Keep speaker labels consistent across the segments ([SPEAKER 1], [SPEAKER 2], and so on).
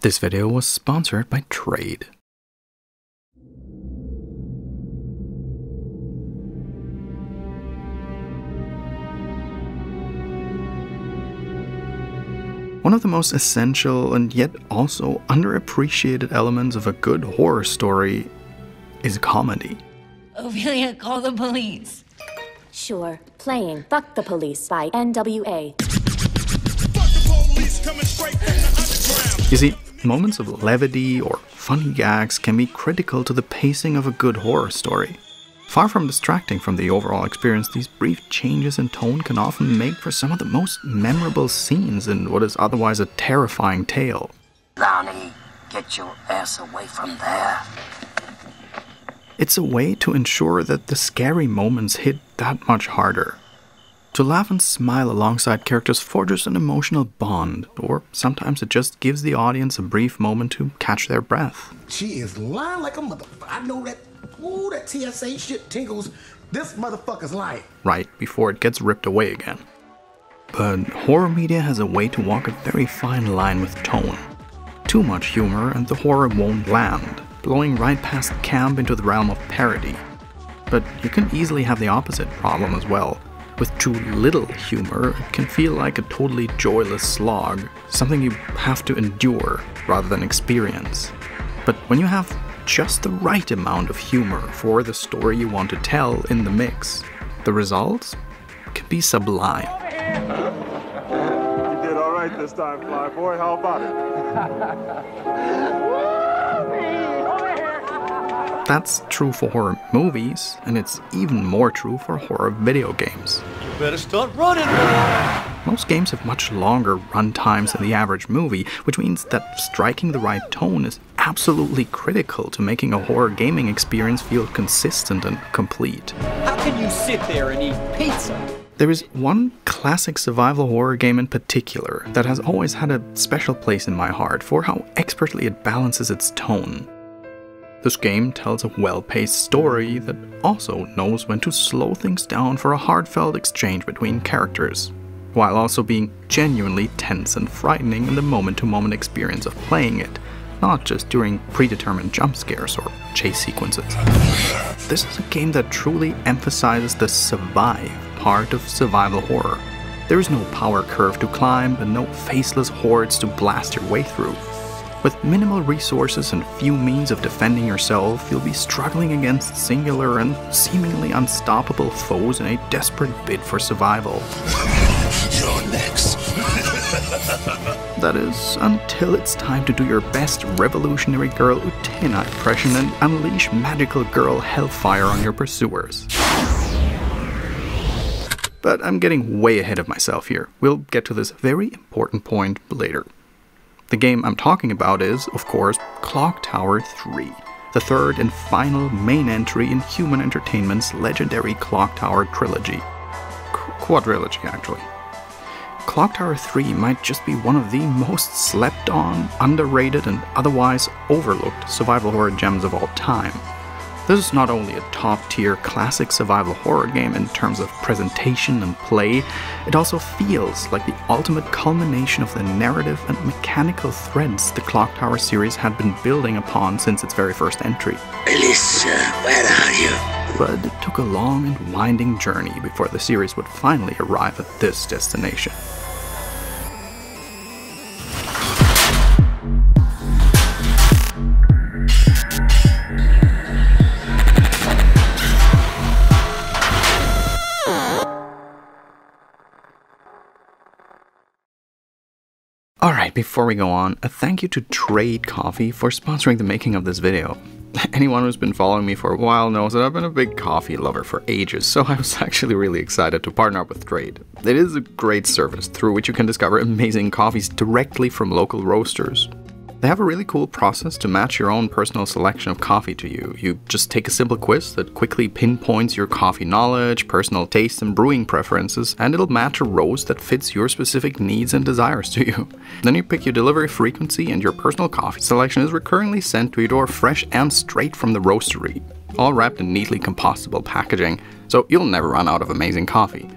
[SPEAKER 1] This video was sponsored by Trade. One of the most essential and yet also underappreciated elements of a good horror story is comedy.
[SPEAKER 2] Ophelia, call the police.
[SPEAKER 3] Sure. Playing Fuck the Police by NWA.
[SPEAKER 1] You see, moments of levity or funny gags can be critical to the pacing of a good horror story. Far from distracting from the overall experience, these brief changes in tone can often make for some of the most memorable scenes in what is otherwise a terrifying tale.
[SPEAKER 4] Lonnie, get your ass away from there.
[SPEAKER 1] It's a way to ensure that the scary moments hit that much harder. To laugh and smile alongside characters forges an emotional bond, or sometimes it just gives the audience a brief moment to catch their breath.
[SPEAKER 5] She is lying like a motherfucker. I know that. Ooh, that TSA shit tingles. This motherfucker's lying.
[SPEAKER 1] Right before it gets ripped away again. But horror media has a way to walk a very fine line with tone. Too much humor and the horror won't land, blowing right past camp into the realm of parody. But you can easily have the opposite problem as well. With too little humor, it can feel like a totally joyless slog, something you have to endure rather than experience. But when you have just the right amount of humor for the story you want to tell in the mix, the results can be sublime.
[SPEAKER 6] You did all right this time, Fly Boy. How about it?
[SPEAKER 1] That's true for horror movies, and it's even more true for horror video games.
[SPEAKER 7] You better start running!
[SPEAKER 1] Most games have much longer run times than the average movie, which means that striking the right tone is absolutely critical to making a horror gaming experience feel consistent and complete.
[SPEAKER 7] How can you sit there and eat pizza?
[SPEAKER 1] There is one classic survival horror game in particular that has always had a special place in my heart for how expertly it balances its tone. This game tells a well-paced story that also knows when to slow things down for a heartfelt exchange between characters, while also being genuinely tense and frightening in the moment-to-moment experience of playing it, not just during predetermined jump scares or chase sequences. This is a game that truly emphasizes the survive part of survival horror. There is no power curve to climb and no faceless hordes to blast your way through. With minimal resources and few means of defending yourself, you'll be struggling against singular and seemingly unstoppable foes in a desperate bid for survival.
[SPEAKER 5] You're next.
[SPEAKER 1] That is, until it's time to do your best Revolutionary Girl Utena impression and unleash Magical Girl Hellfire on your pursuers. But I'm getting way ahead of myself here. We'll get to this very important point later. The game I'm talking about is, of course, Clock Tower 3, the third and final main entry in Human Entertainment's legendary Clock Tower trilogy. Quadrilogy, actually. Clock Tower 3 might just be one of the most slept on, underrated, and otherwise overlooked survival horror gems of all time. This is not only a top-tier classic survival horror game in terms of presentation and play, it also feels like the ultimate culmination of the narrative and mechanical threads the Clock Tower series had been building upon since its very first entry.
[SPEAKER 4] Alicia, where are you?
[SPEAKER 1] But it took a long and winding journey before the series would finally arrive at this destination. Alright, before we go on, a thank you to Trade Coffee for sponsoring the making of this video. Anyone who's been following me for a while knows that I've been a big coffee lover for ages, so I was actually really excited to partner up with Trade. It is a great service through which you can discover amazing coffees directly from local roasters. They have a really cool process to match your own personal selection of coffee to you. You just take a simple quiz that quickly pinpoints your coffee knowledge, personal tastes, and brewing preferences, and it'll match a roast that fits your specific needs and desires to you. Then you pick your delivery frequency, and your personal coffee selection is recurringly sent to your door fresh and straight from the roastery, all wrapped in neatly compostable packaging, so you'll never run out of amazing coffee.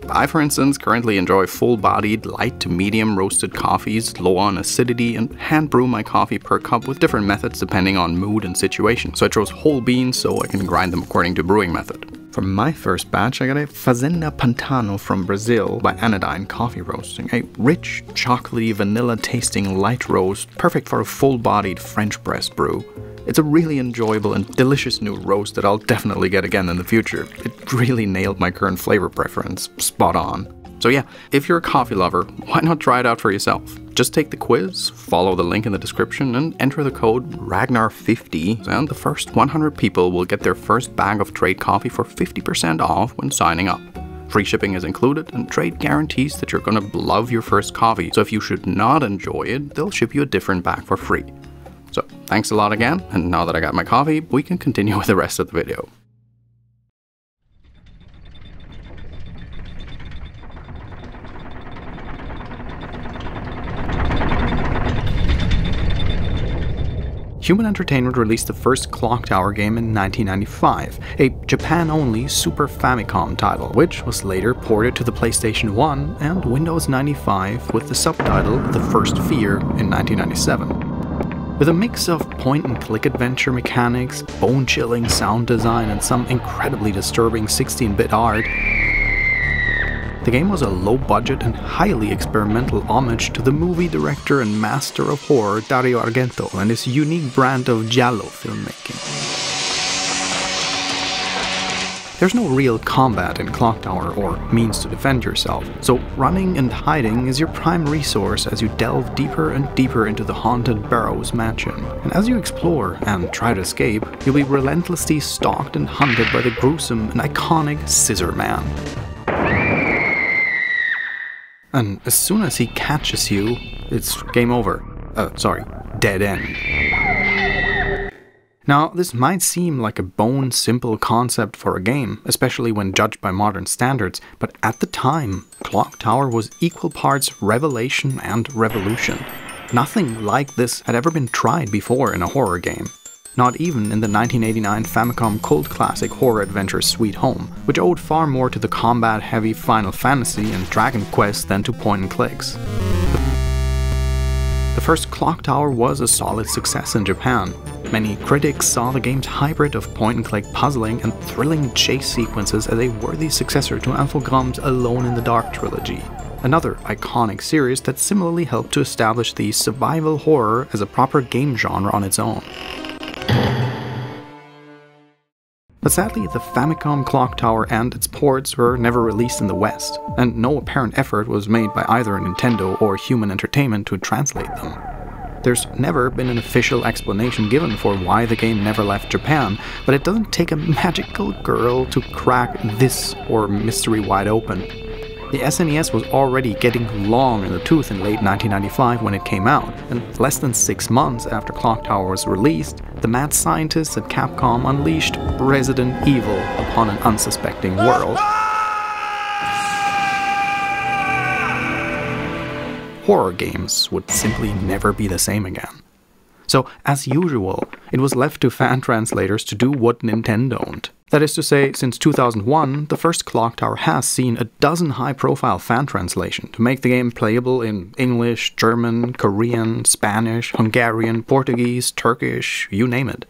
[SPEAKER 1] I, for instance, currently enjoy full-bodied, light to medium roasted coffees, low on acidity, and hand brew my coffee per cup with different methods depending on mood and situation. So I chose whole beans so I can grind them according to brewing method. For my first batch, I got a Fazenda Pantano from Brazil by Anodyne Coffee Roasting, a rich, chocolatey, vanilla-tasting light roast, perfect for a full-bodied French press brew. It's a really enjoyable and delicious new roast that I'll definitely get again in the future. It really nailed my current flavor preference, spot on. So yeah, if you're a coffee lover, why not try it out for yourself? Just take the quiz, follow the link in the description, and enter the code Ragnar50, and the first 100 people will get their first bag of Trade coffee for 50% off when signing up. Free shipping is included, and Trade guarantees that you're gonna love your first coffee, so if you should not enjoy it, they'll ship you a different bag for free. So thanks a lot again, and now that I got my coffee, we can continue with the rest of the video. Human Entertainment released the first Clock Tower game in 1995, a Japan-only Super Famicom title, which was later ported to the PlayStation 1 and Windows 95 with the subtitle The First Fear in 1997. With a mix of point-and-click adventure mechanics, bone-chilling sound design, and some incredibly disturbing 16-bit art, the game was a low-budget and highly experimental homage to the movie director and master of horror Dario Argento and his unique brand of giallo filmmaking. There's no real combat in Clock Tower or means to defend yourself, so running and hiding is your prime resource as you delve deeper and deeper into the haunted Barrows mansion. And as you explore and try to escape, you'll be relentlessly stalked and hunted by the gruesome and iconic Scissor Man. And as soon as he catches you, it's game over. Dead end. Now, this might seem like a bone-simple concept for a game, especially when judged by modern standards, but at the time, Clock Tower was equal parts revelation and revolution. Nothing like this had ever been tried before in a horror game. Not even in the 1989 Famicom cult classic horror adventure Sweet Home, which owed far more to the combat-heavy Final Fantasy and Dragon Quest than to point-and-clicks. The first Clock Tower was a solid success in Japan. Many critics saw the game's hybrid of point-and-click puzzling and thrilling chase sequences as a worthy successor to Infogrames' Alone in the Dark trilogy, another iconic series that similarly helped to establish the survival horror as a proper game genre on its own. But sadly, the Famicom Clock Tower and its ports were never released in the West, and no apparent effort was made by either Nintendo or Human Entertainment to translate them. There's never been an official explanation given for why the game never left Japan, but it doesn't take a magical girl to crack this or mystery wide open. The SNES was already getting long in the tooth in late 1995 when it came out, and less than 6 months after Clock Tower was released, the mad scientists at Capcom unleashed Resident Evil upon an unsuspecting world. Horror games would simply never be the same again. So, as usual, it was left to fan translators to do what Nintendo don't. That is to say, since 2001, the first Clock Tower has seen a dozen high-profile fan translations to make the game playable in English, German, Korean, Spanish, Hungarian, Portuguese, Turkish, you name it.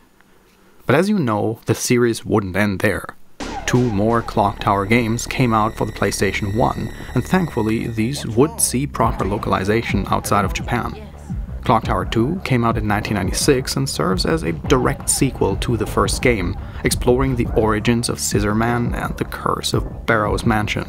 [SPEAKER 1] But as you know, the series wouldn't end there. 2 more Clock Tower games came out for the PlayStation 1, and thankfully these would see proper localization outside of Japan. Clock Tower 2 came out in 1996 and serves as a direct sequel to the first game, exploring the origins of Scissor Man and the curse of Barrows Mansion.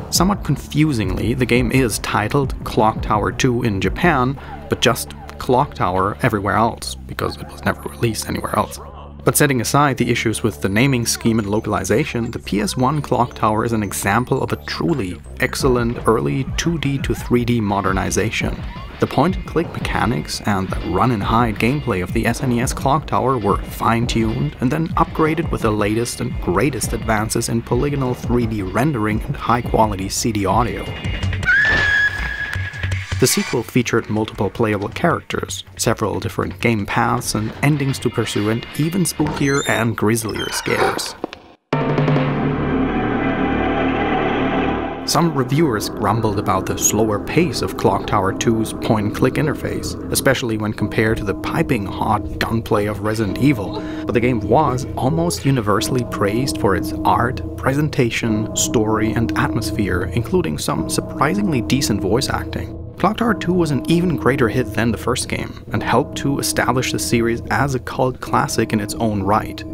[SPEAKER 1] Somewhat confusingly, the game is titled Clock Tower 2 in Japan, but just Clock Tower everywhere else, because it was never released anywhere else. But setting aside the issues with the naming scheme and localization, the PS1 Clock Tower is an example of a truly excellent early 2D to 3D modernization. The point-and-click mechanics and the run-and-hide gameplay of the SNES Clock Tower were fine-tuned and then upgraded with the latest and greatest advances in polygonal 3D rendering and high-quality CD audio. The sequel featured multiple playable characters, several different game paths and endings to pursue, and even spookier and grislier scares. Some reviewers grumbled about the slower pace of Clock Tower 2's point-and-click interface, especially when compared to the piping hot gunplay of Resident Evil, but the game was almost universally praised for its art, presentation, story, and atmosphere, including some surprisingly decent voice acting. Clock Tower 2 was an even greater hit than the first game, and helped to establish the series as a cult classic in its own right.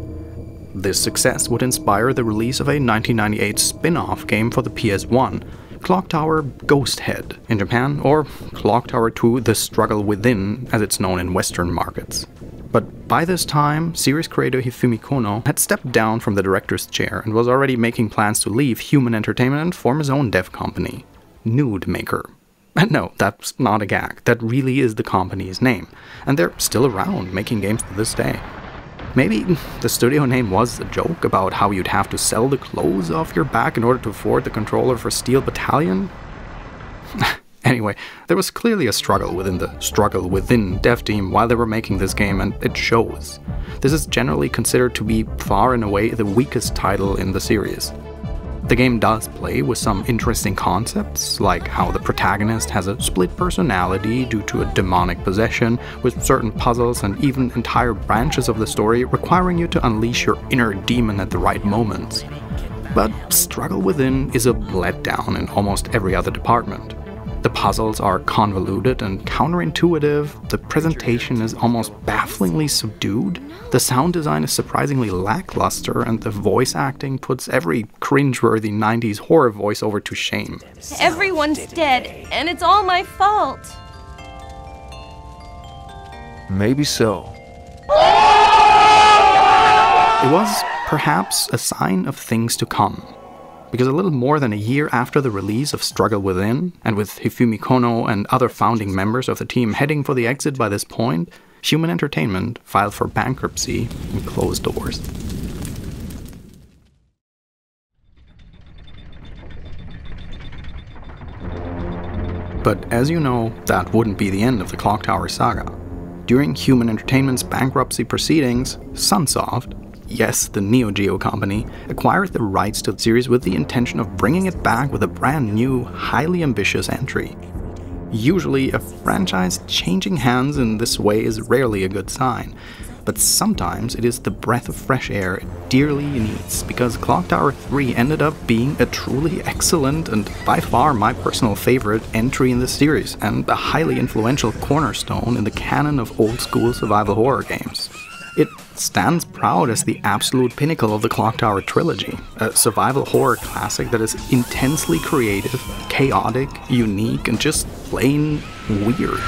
[SPEAKER 1] This success would inspire the release of a 1998 spin-off game for the PS1, Clock Tower Ghost Head in Japan, or Clock Tower 2 The Struggle Within as it's known in Western markets. But by this time, series creator Hifumi Kono had stepped down from the director's chair and was already making plans to leave Human Entertainment and form his own dev company, Nude Maker. And no, that's not a gag, that really is the company's name, and they're still around making games to this day. Maybe the studio name was a joke about how you'd have to sell the clothes off your back in order to afford the controller for Steel Battalion? Anyway, there was clearly a struggle within the Struggle Within dev team while they were making this game, and it shows. This is generally considered to be far and away the weakest title in the series. The game does play with some interesting concepts, like how the protagonist has a split personality due to a demonic possession, with certain puzzles and even entire branches of the story requiring you to unleash your inner demon at the right moments. But Struggle Within is a letdown in almost every other department. The puzzles are convoluted and counterintuitive, the presentation is almost bafflingly subdued, the sound design is surprisingly lackluster, and the voice acting puts every cringeworthy 90s horror voiceover to shame.
[SPEAKER 2] Everyone's dead, and it's all my fault.
[SPEAKER 8] Maybe so.
[SPEAKER 1] It was perhaps a sign of things to come. Because a little more than a year after the release of Struggle Within, and with Hifumi Kono and other founding members of the team heading for the exit by this point, Human Entertainment filed for bankruptcy and closed doors. But as you know, that wouldn't be the end of the Clock Tower saga. During Human Entertainment's bankruptcy proceedings, Sunsoft, yes, the Neo Geo company, acquired the rights to the series with the intention of bringing it back with a brand new, highly ambitious entry. Usually, a franchise changing hands in this way is rarely a good sign, but sometimes it is the breath of fresh air it dearly needs, because Clock Tower 3 ended up being a truly excellent and by far my personal favorite entry in the series, and a highly influential cornerstone in the canon of old-school survival horror games. It stands proud as the absolute pinnacle of the Clock Tower trilogy, a survival horror classic that is intensely creative, chaotic, unique, and just plain weird.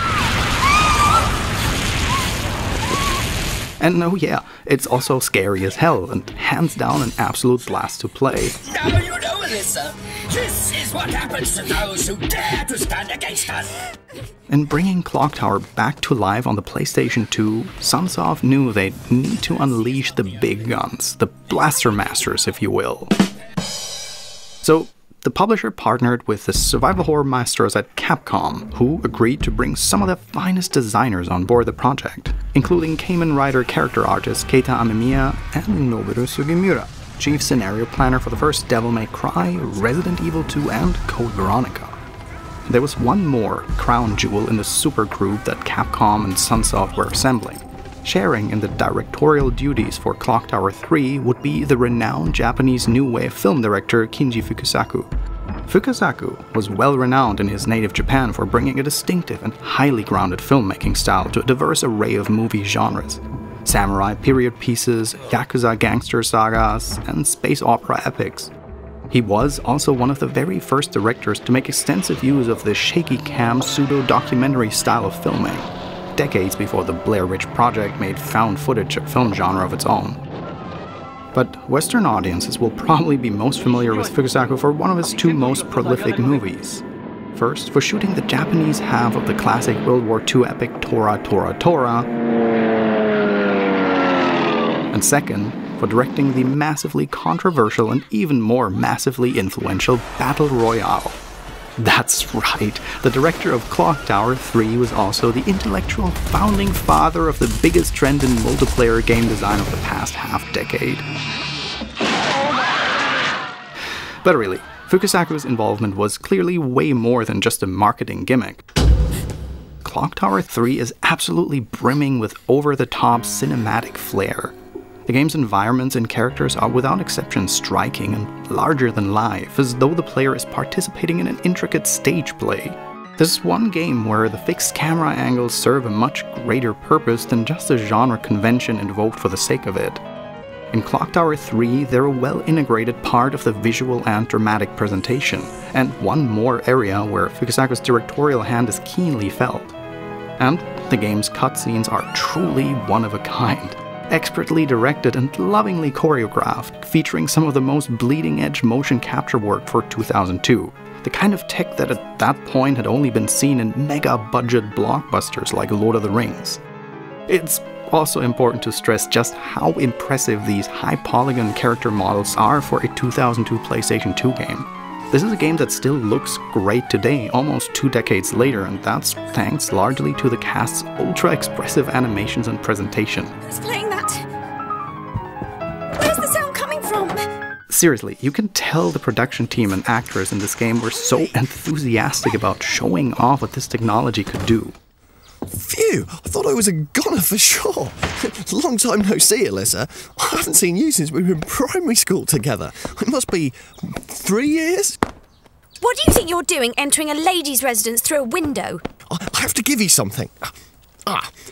[SPEAKER 1] And oh yeah, it's also scary as hell, and hands down an absolute blast to play.
[SPEAKER 9] Now you know, Alyssa, this is what happens to those who dare to stand against us.
[SPEAKER 1] And bringing Clock Tower back to life on the PlayStation 2, Sunsoft knew they'd need to unleash the big guns, the blaster masters if you will. So the publisher partnered with the survival horror masters at Capcom, who agreed to bring some of the finest designers on board the project, including Kamen Rider character artist Keita Amemiya and Noboru Sugimura, chief scenario planner for the first Devil May Cry, Resident Evil 2 and Code Veronica. There was one more crown jewel in the supergroup that Capcom and Sunsoft were assembling. Sharing in the directorial duties for Clock Tower 3 would be the renowned Japanese New Wave film director Kinji Fukasaku. Fukasaku was well renowned in his native Japan for bringing a distinctive and highly grounded filmmaking style to a diverse array of movie genres. Samurai period pieces, Yakuza gangster sagas, and space opera epics. He was also one of the very first directors to make extensive use of the shaky cam pseudo-documentary style of filming, decades before the Blair Witch Project made found footage a film genre of its own. But Western audiences will probably be most familiar with Fukasaku for one of his two most prolific movies. First, for shooting the Japanese half of the classic World War II epic Tora Tora Tora, and second, for directing the massively controversial and even more massively influential Battle Royale. That's right, the director of Clock Tower 3 was also the intellectual founding father of the biggest trend in multiplayer game design of the past half-decade. But really, Fukasaku's involvement was clearly way more than just a marketing gimmick. Clock Tower 3 is absolutely brimming with over-the-top cinematic flair. The game's environments and characters are without exception striking and larger than life, as though the player is participating in an intricate stage play. This is one game where the fixed camera angles serve a much greater purpose than just a genre convention invoked for the sake of it. In Clock Tower 3, they're a well-integrated part of the visual and dramatic presentation, and one more area where Fukasaku's directorial hand is keenly felt. And the game's cutscenes are truly one of a kind. Expertly directed and lovingly choreographed, featuring some of the most bleeding-edge motion capture work for 2002. The kind of tech that at that point had only been seen in mega-budget blockbusters like Lord of the Rings. It's also important to stress just how impressive these high-polygon character models are for a 2002 PlayStation 2 game. This is a game that still looks great today, almost 2 decades later, and that's thanks largely to the cast's ultra-expressive animations and presentation.
[SPEAKER 10] Who's playing that? Where's the sound coming from?
[SPEAKER 1] Seriously, you can tell the production team and actors in this game were so enthusiastic about showing off what this technology could do.
[SPEAKER 11] Phew! I thought I was a goner for sure. Long time no see, Alyssa. I haven't seen you since we were in primary school together. It must be 3 years?
[SPEAKER 10] What do you think you're doing entering a lady's residence through a window?
[SPEAKER 11] I have to give you something.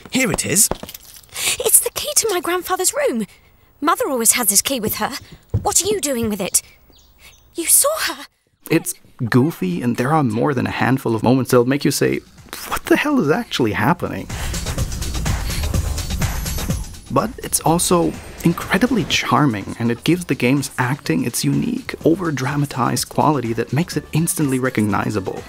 [SPEAKER 11] Here it is.
[SPEAKER 10] It's the key to my grandfather's room. Mother always has this key with her. What are you doing with it? You saw her.
[SPEAKER 1] It's goofy, and there are more than a handful of moments that'll make you say, what the hell is actually happening? But it's also incredibly charming, and it gives the game's acting its unique, over-dramatized quality that makes it instantly recognizable.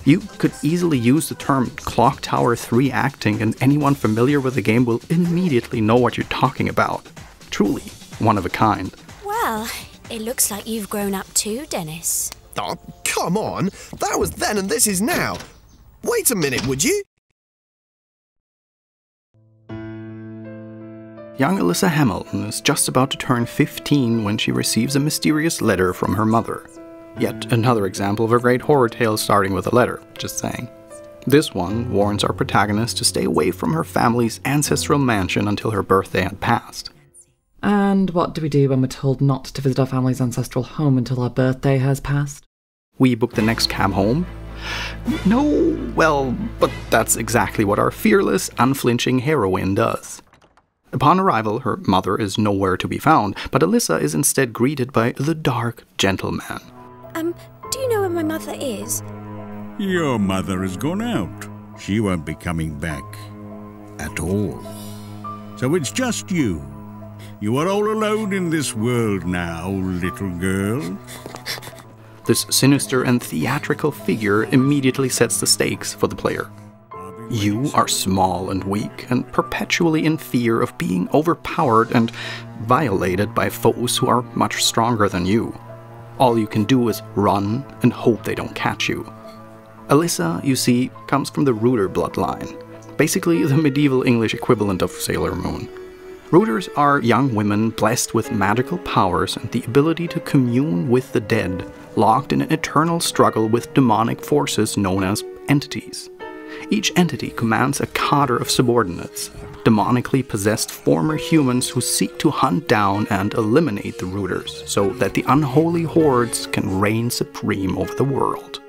[SPEAKER 1] You could easily use the term Clock Tower 3 acting, and anyone familiar with the game will immediately know what you're talking about. Truly, one of a kind.
[SPEAKER 10] Well, it looks like you've grown up too, Dennis.
[SPEAKER 11] Oh, come on! That was then and this is now! Wait a minute, would you?
[SPEAKER 1] Young Alyssa Hamilton is just about to turn 15 when she receives a mysterious letter from her mother. Yet another example of a great horror tale starting with a letter, just saying. This one warns our protagonist to stay away from her family's ancestral mansion until her birthday had passed.
[SPEAKER 12] And what do we do when we're told not to visit our family's ancestral home until our birthday has passed?
[SPEAKER 1] We book the next cab home? No, well, but that's exactly what our fearless, unflinching heroine does. Upon arrival, her mother is nowhere to be found, but Alyssa is instead greeted by the dark gentleman.
[SPEAKER 10] Do you know where my mother is?
[SPEAKER 13] Your mother has gone out. She won't be coming back. At all. So it's just you. You are all alone in this world now, little girl.
[SPEAKER 1] This sinister and theatrical figure immediately sets the stakes for the player. You are small and weak, and perpetually in fear of being overpowered and violated by foes who are much stronger than you. All you can do is run and hope they don't catch you. Alyssa, you see, comes from the Rooter bloodline, basically the medieval English equivalent of Sailor Moon. Rooters are young women blessed with magical powers and the ability to commune with the dead, locked in an eternal struggle with demonic forces known as entities. Each entity commands a cadre of subordinates, demonically possessed former humans who seek to hunt down and eliminate the Rooters, so that the unholy hordes can reign supreme over the world.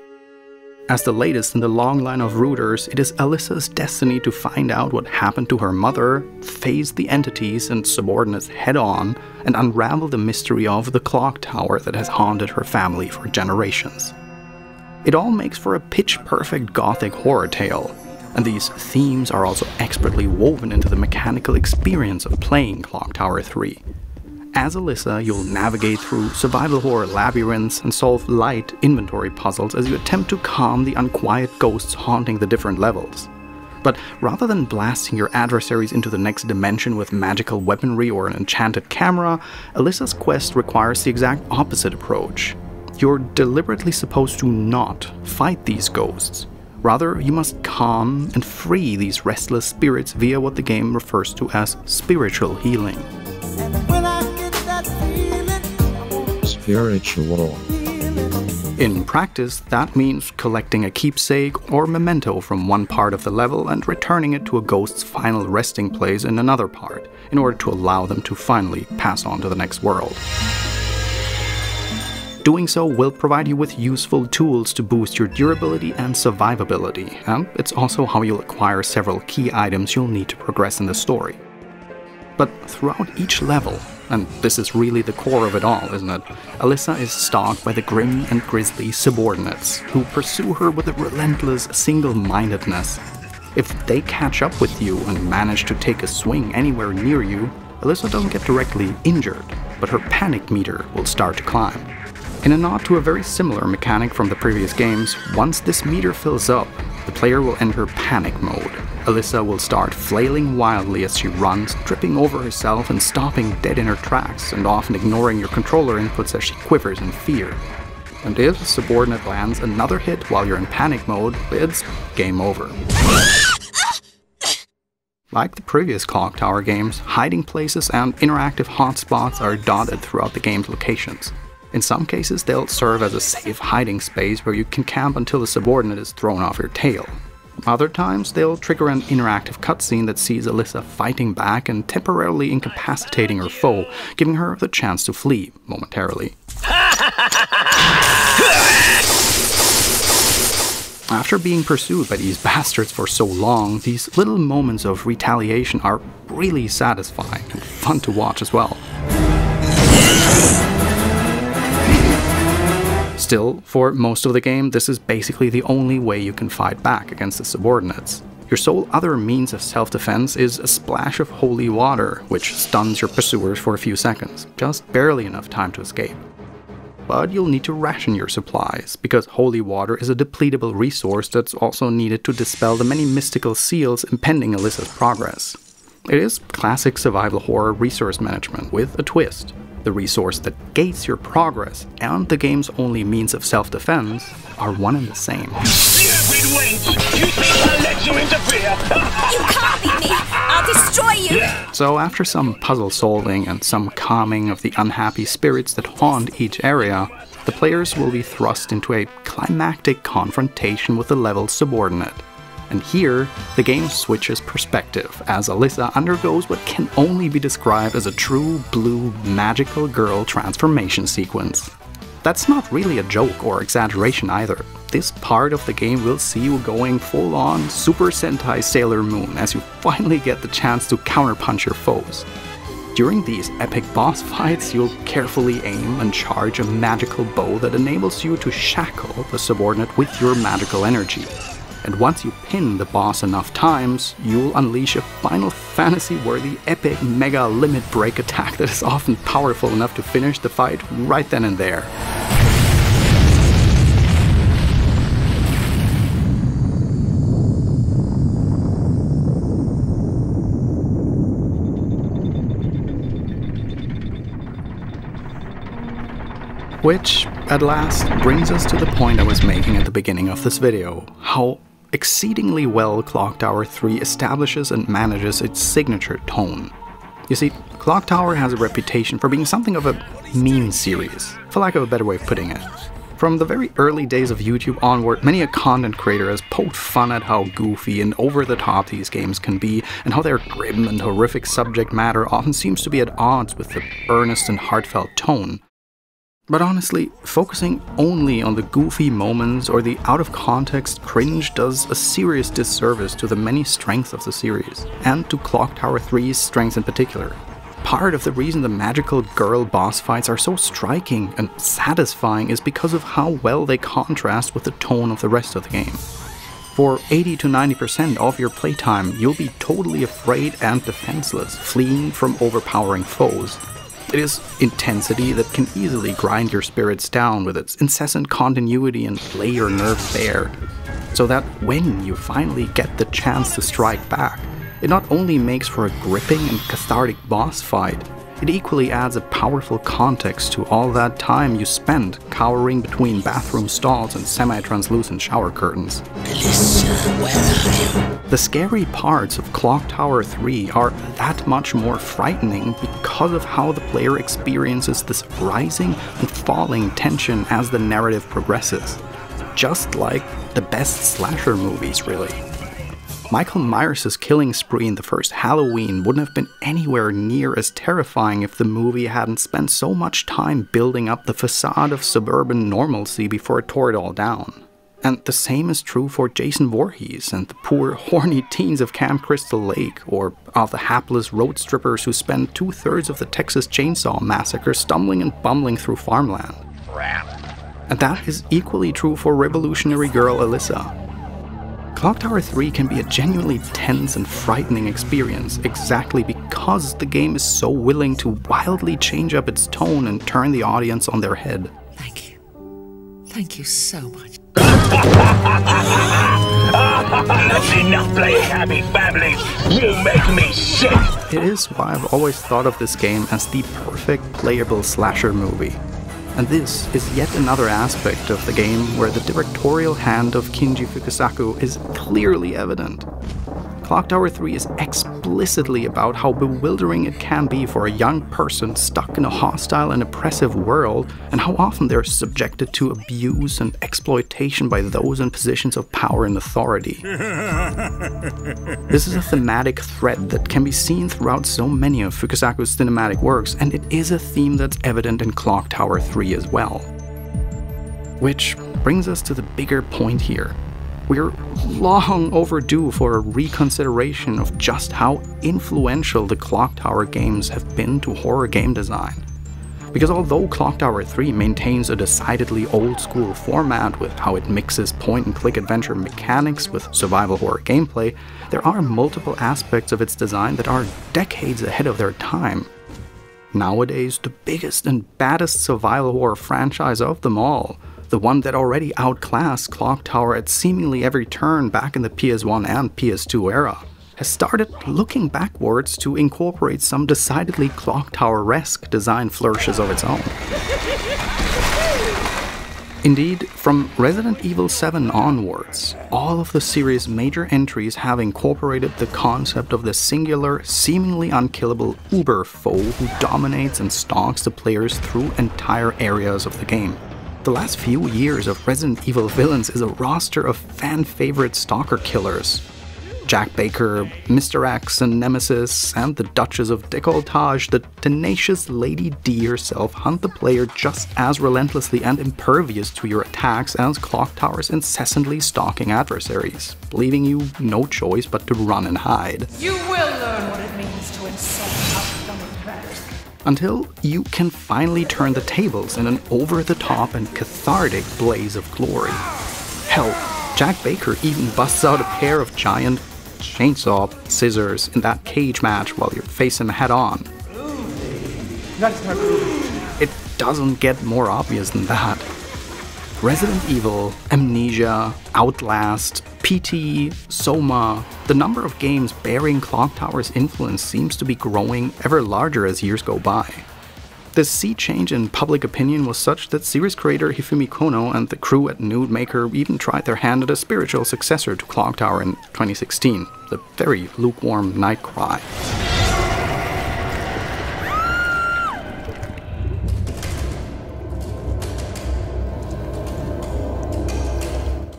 [SPEAKER 1] As the latest in the long line of Rooters, it is Alyssa's destiny to find out what happened to her mother, face the entities and subordinates head-on, and unravel the mystery of the clock tower that has haunted her family for generations. It all makes for a pitch-perfect gothic horror tale, and these themes are also expertly woven into the mechanical experience of playing Clock Tower 3. As Alyssa, you'll navigate through survival horror labyrinths and solve light inventory puzzles as you attempt to calm the unquiet ghosts haunting the different levels. But rather than blasting your adversaries into the next dimension with magical weaponry or an enchanted camera, Alyssa's quest requires the exact opposite approach. You're deliberately supposed to not fight these ghosts. Rather, you must calm and free these restless spirits via what the game refers to as spiritual healing.
[SPEAKER 14] Spiritual.
[SPEAKER 1] In practice, that means collecting a keepsake or memento from one part of the level and returning it to a ghost's final resting place in another part, in order to allow them to finally pass on to the next world. Doing so will provide you with useful tools to boost your durability and survivability, and it's also how you'll acquire several key items you'll need to progress in the story. But throughout each level, and this is really the core of it all, isn't it? Alyssa is stalked by the grim and grisly subordinates, who pursue her with a relentless single-mindedness. If they catch up with you and manage to take a swing anywhere near you, Alyssa doesn't get directly injured, but her panic meter will start to climb. In a nod to a very similar mechanic from the previous games, once this meter fills up, the player will enter panic mode. Alyssa will start flailing wildly as she runs, tripping over herself and stopping dead in her tracks, and often ignoring your controller inputs as she quivers in fear. And if a subordinate lands another hit while you're in panic mode, it's game over. Like the previous Clock Tower games, hiding places and interactive hotspots are dotted throughout the game's locations. In some cases, they'll serve as a safe hiding space where you can camp until the subordinate is thrown off your tail. Other times, they'll trigger an interactive cutscene that sees Alyssa fighting back and temporarily incapacitating her foe, giving her the chance to flee momentarily. After being pursued by these bastards for so long, these little moments of retaliation are really satisfying and fun to watch as well. Still, for most of the game, this is basically the only way you can fight back against the subordinates. Your sole other means of self-defense is a splash of holy water, which stuns your pursuers for a few seconds, just barely enough time to escape. But you'll need to ration your supplies, because holy water is a depletable resource that's also needed to dispel the many mystical seals impeding Alyssa's progress. It is classic survival horror resource management with a twist. The resource that gates your progress and the game's only means of self-defense are one and the same.
[SPEAKER 9] Stupid wench! You think I'll let you interfere?
[SPEAKER 10] You can't beat me! I'll destroy you!
[SPEAKER 1] So after some puzzle solving and some calming of the unhappy spirits that haunt each area, the players will be thrust into a climactic confrontation with the level's subordinate. And here, the game switches perspective as Alyssa undergoes what can only be described as a true blue magical girl transformation sequence. That's not really a joke or exaggeration either. This part of the game will see you going full-on Super Sentai Sailor Moon as you finally get the chance to counterpunch your foes. During these epic boss fights, you'll carefully aim and charge a magical bow that enables you to shackle the subordinate with your magical energy. And once you pin the boss enough times, you'll unleash a Final Fantasy-worthy epic mega limit break attack that is often powerful enough to finish the fight right then and there. Which, at last, brings us to the point I was making at the beginning of this video, how exceedingly well Clock Tower 3 establishes and manages its signature tone. You see, Clock Tower has a reputation for being something of a meme series, for lack of a better way of putting it. From the very early days of YouTube onward, many a content creator has poked fun at how goofy and over-the-top these games can be, and how their grim and horrific subject matter often seems to be at odds with the earnest and heartfelt tone. But honestly, focusing only on the goofy moments or the out-of-context cringe does a serious disservice to the many strengths of the series, and to Clock Tower 3's strengths in particular. Part of the reason the magical girl boss fights are so striking and satisfying is because of how well they contrast with the tone of the rest of the game. For 80 to 90% of your playtime, you'll be totally afraid and defenseless, fleeing from overpowering foes. It is intensity that can easily grind your spirits down with its incessant continuity and lay your nerves bare, so that when you finally get the chance to strike back, it not only makes for a gripping and cathartic boss fight, it equally adds a powerful context to all that time you spend cowering between bathroom stalls and semi-translucent shower curtains.
[SPEAKER 9] Alyssa, where are you?
[SPEAKER 1] The scary parts of Clock Tower 3 are that much more frightening because of how the player experiences this rising and falling tension as the narrative progresses. Just like the best slasher movies, really. Michael Myers' killing spree in the first Halloween wouldn't have been anywhere near as terrifying if the movie hadn't spent so much time building up the facade of suburban normalcy before it tore it all down. And the same is true for Jason Voorhees and the poor, horny teens of Camp Crystal Lake, or of the hapless road strippers who spend 2/3 of the Texas Chainsaw Massacre stumbling and bumbling through farmland. And that is equally true for revolutionary girl Alyssa. Clock Tower 3 can be a genuinely tense and frightening experience, exactly because the game is so willing to wildly change up its tone and turn the audience on their head.
[SPEAKER 9] Thank you. Thank you so much.
[SPEAKER 14] That's enough playing happy families. You make me sick.
[SPEAKER 1] It is why I've always thought of this game as the perfect playable slasher movie. And this is yet another aspect of the game where the directorial hand of Kinji Fukasaku is clearly evident. Clock Tower 3 is explicitly about how bewildering it can be for a young person stuck in a hostile and oppressive world, and how often they're subjected to abuse and exploitation by those in positions of power and authority. This is a thematic thread that can be seen throughout so many of Fukasaku's cinematic works, and it is a theme that's evident in Clock Tower 3 as well. Which brings us to the bigger point here. We're long overdue for a reconsideration of just how influential the Clock Tower games have been to horror game design. Because although Clock Tower 3 maintains a decidedly old-school format with how it mixes point-and-click adventure mechanics with survival horror gameplay, there are multiple aspects of its design that are decades ahead of their time. Nowadays, the biggest and baddest survival horror franchise of them all, the one that already outclassed Clock Tower at seemingly every turn back in the PS1 and PS2 era, has started looking backwards to incorporate some decidedly Clock Tower-esque design flourishes of its own. Indeed, from Resident Evil 7 onwards, all of the series' major entries have incorporated the concept of the singular, seemingly unkillable uber foe who dominates and stalks the players through entire areas of the game. The last few years of Resident Evil villains is a roster of fan-favorite stalker killers. Jack Baker, Mr. X and Nemesis, and the Duchess of Décolletage, the tenacious Lady D herself hunt the player just as relentlessly and impervious to your attacks as Clock Tower's incessantly stalking adversaries, leaving you no choice but to run and hide.
[SPEAKER 15] You will learn what it means to insult outdone betters.
[SPEAKER 1] Until you can finally turn the tables in an over-the-top and cathartic blaze of glory. Hell, Jack Baker even busts out a pair of giant chainsaw scissors in that cage match while you face him head-on. It doesn't get more obvious than that. Resident Evil, Amnesia, Outlast, PT, Soma, the number of games bearing Clock Tower's influence seems to be growing ever larger as years go by. The sea change in public opinion was such that series creator Hifumi Kono and the crew at Nude Maker even tried their hand at a spiritual successor to Clock Tower in 2016, the very lukewarm Nightcry.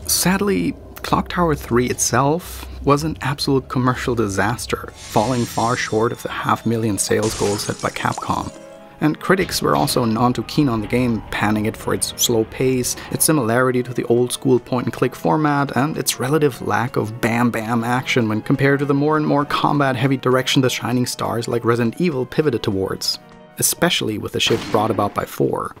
[SPEAKER 1] Sadly, Clock Tower 3 itself was an absolute commercial disaster, falling far short of the 500,000 sales goal set by Capcom. And critics were also none too keen on the game, panning it for its slow pace, its similarity to the old-school point-and-click format, and its relative lack of bam-bam action when compared to the more and more combat-heavy direction the shining stars like Resident Evil pivoted towards, especially with the shift brought about by 4.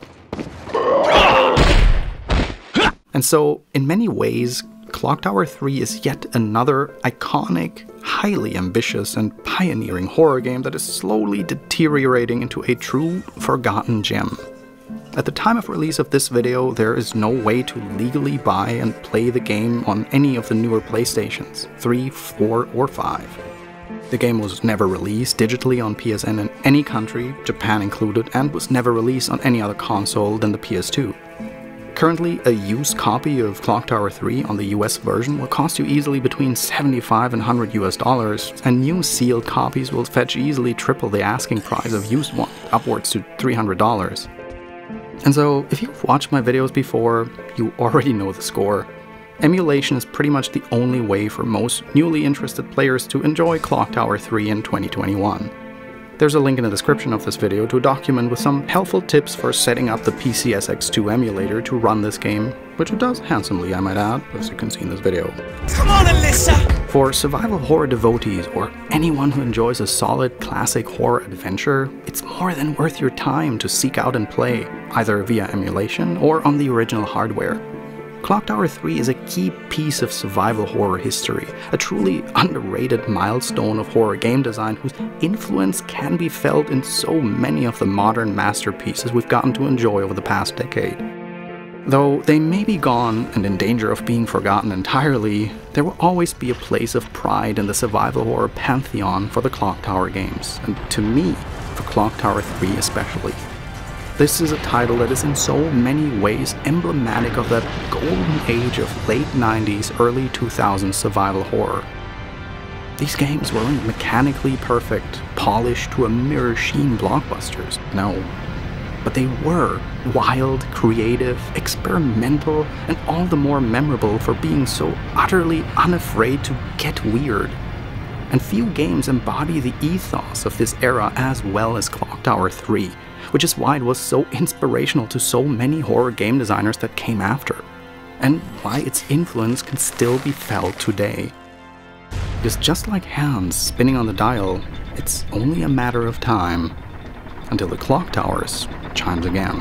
[SPEAKER 1] And so, in many ways, Clock Tower 3 is yet another iconic, highly ambitious, and pioneering horror game that is slowly deteriorating into a true forgotten gem. At the time of release of this video, there is no way to legally buy and play the game on any of the newer PlayStations, 3, 4, or 5. The game was never released digitally on PSN in any country, Japan included, and was never released on any other console than the PS2. Currently, a used copy of Clocktower 3 on the US version will cost you easily between $75 and $100 and new sealed copies will fetch easily triple the asking price of used one, upwards to $300. And so, if you've watched my videos before, you already know the score. Emulation is pretty much the only way for most newly interested players to enjoy Clocktower 3 in 2021. There's a link in the description of this video to a document with some helpful tips for setting up the PCSX2 emulator to run this game, which it does handsomely, I might add, as you can see in this video.
[SPEAKER 9] Come on, Alyssa!
[SPEAKER 1] For survival horror devotees or anyone who enjoys a solid classic horror adventure, it's more than worth your time to seek out and play, either via emulation or on the original hardware. Clocktower 3 is a key piece of survival horror history, a truly underrated milestone of horror game design whose influence can be felt in so many of the modern masterpieces we've gotten to enjoy over the past decade. Though they may be gone and in danger of being forgotten entirely, there will always be a place of pride in the survival horror pantheon for the Clocktower games, and to me, for Clocktower 3 especially. This is a title that is in so many ways emblematic of that golden age of late 90s, early 2000s survival horror. These games weren't mechanically perfect, polished to a mirror sheen blockbusters, no. But they were wild, creative, experimental, and all the more memorable for being so utterly unafraid to get weird. And few games embody the ethos of this era as well as Clocktower 3. Which is why it was so inspirational to so many horror game designers that came after, and why its influence can still be felt today. Because just like hands spinning on the dial, it's only a matter of time until the clock towers chimes again.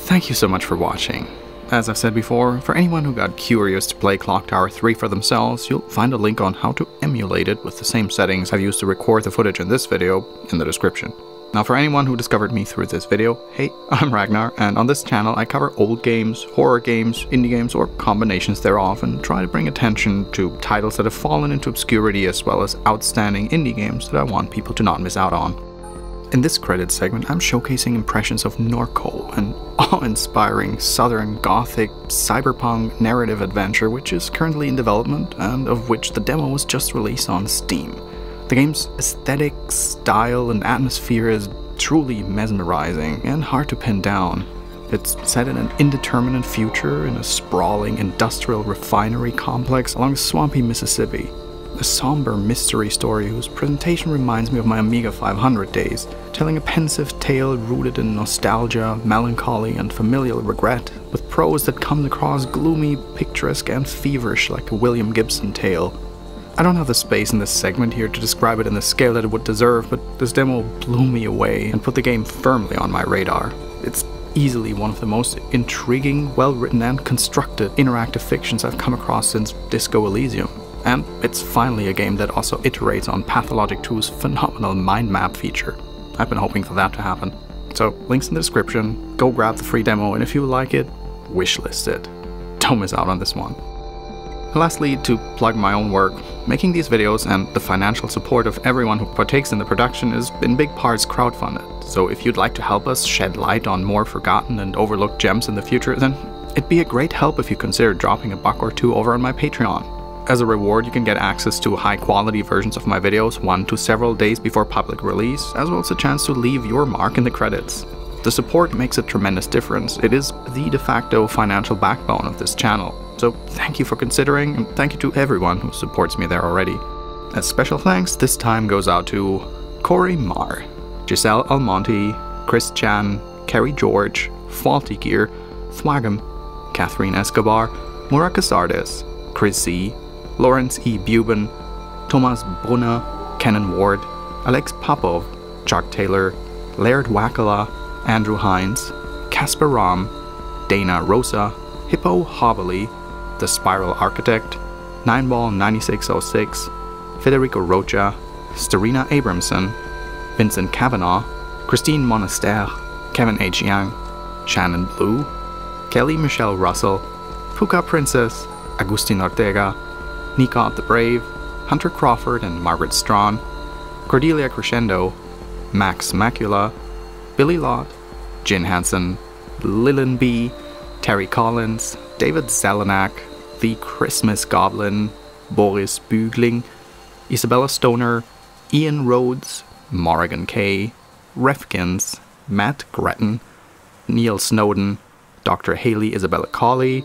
[SPEAKER 1] Thank you so much for watching. As I've said before, for anyone who got curious to play Clocktower 3 for themselves, you'll find a link on how to emulate it with the same settings I've used to record the footage in this video in the description. Now for anyone who discovered me through this video, hey, I'm Ragnar, and on this channel I cover old games, horror games, indie games, or combinations thereof, and try to bring attention to titles that have fallen into obscurity as well as outstanding indie games that I want people to not miss out on. In this credits segment, I'm showcasing impressions of Norco, an awe-inspiring southern gothic cyberpunk narrative adventure which is currently in development and of which the demo was just released on Steam. The game's aesthetic, style, and atmosphere is truly mesmerizing and hard to pin down. It's set in an indeterminate future in a sprawling industrial refinery complex along swampy Mississippi. A somber mystery story whose presentation reminds me of my Amiga 500 days, telling a pensive tale rooted in nostalgia, melancholy, and familial regret, with prose that comes across gloomy, picturesque, and feverish like a William Gibson tale. I don't have the space in this segment here to describe it in the scale that it would deserve, but this demo blew me away and put the game firmly on my radar. It's easily one of the most intriguing, well-written, and constructed interactive fictions I've come across since Disco Elysium. And it's finally a game that also iterates on Pathologic 2's phenomenal mind map feature. I've been hoping for that to happen. So, links in the description, go grab the free demo, and if you like it, wishlist it. Don't miss out on this one. And lastly, to plug my own work, making these videos and the financial support of everyone who partakes in the production is in big parts crowdfunded. So if you'd like to help us shed light on more forgotten and overlooked gems in the future, then it'd be a great help if you consider dropping $1 or $2 over on my Patreon. As a reward, you can get access to high-quality versions of my videos 1 to several days before public release, as well as a chance to leave your mark in the credits. The support makes a tremendous difference. It is the de facto financial backbone of this channel. So thank you for considering, and thank you to everyone who supports me there already. A special thanks this time goes out to Corey Marr, Giselle Almonte, Chris Chan, Kerry George, Faulty Gear, Thwagam, Catherine Escobar, Muraka Sardis, Chris C., Lawrence E. Buben, Thomas Brunner, Kenan Ward, Alex Popov, Chuck Taylor, Laird Wakala, Andrew Hines, Casper Ram, Dana Rosa, Hippo Hobbly, The Spiral Architect, Nineball9606, Federico Rocha, Starina Abramson, Vincent Kavanaugh, Christine Monastere, Kevin H. Young, Shannon Blue, Kelly Michelle Russell, Puka Princess, Agustin Ortega, Nika the Brave, Hunter Crawford and Margaret Strawn, Cordelia Crescendo, Max Macula, Billy Lott, Jin Hansen, Lillian B., Terry Collins, David Zelenak, The Christmas Goblin, Boris Bügling, Isabella Stoner, Ian Rhodes, Morrigan Kay, Refkins, Matt Gretton, Neil Snowden, Dr. Haley Isabella Colley,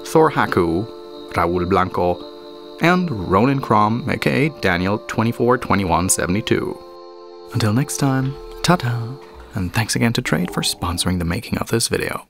[SPEAKER 1] Thor Haku, Raul Blanco, and Ronan Crom, aka Daniel 242172. Until next time, ta-ta, and thanks again to Trade for sponsoring the making of this video.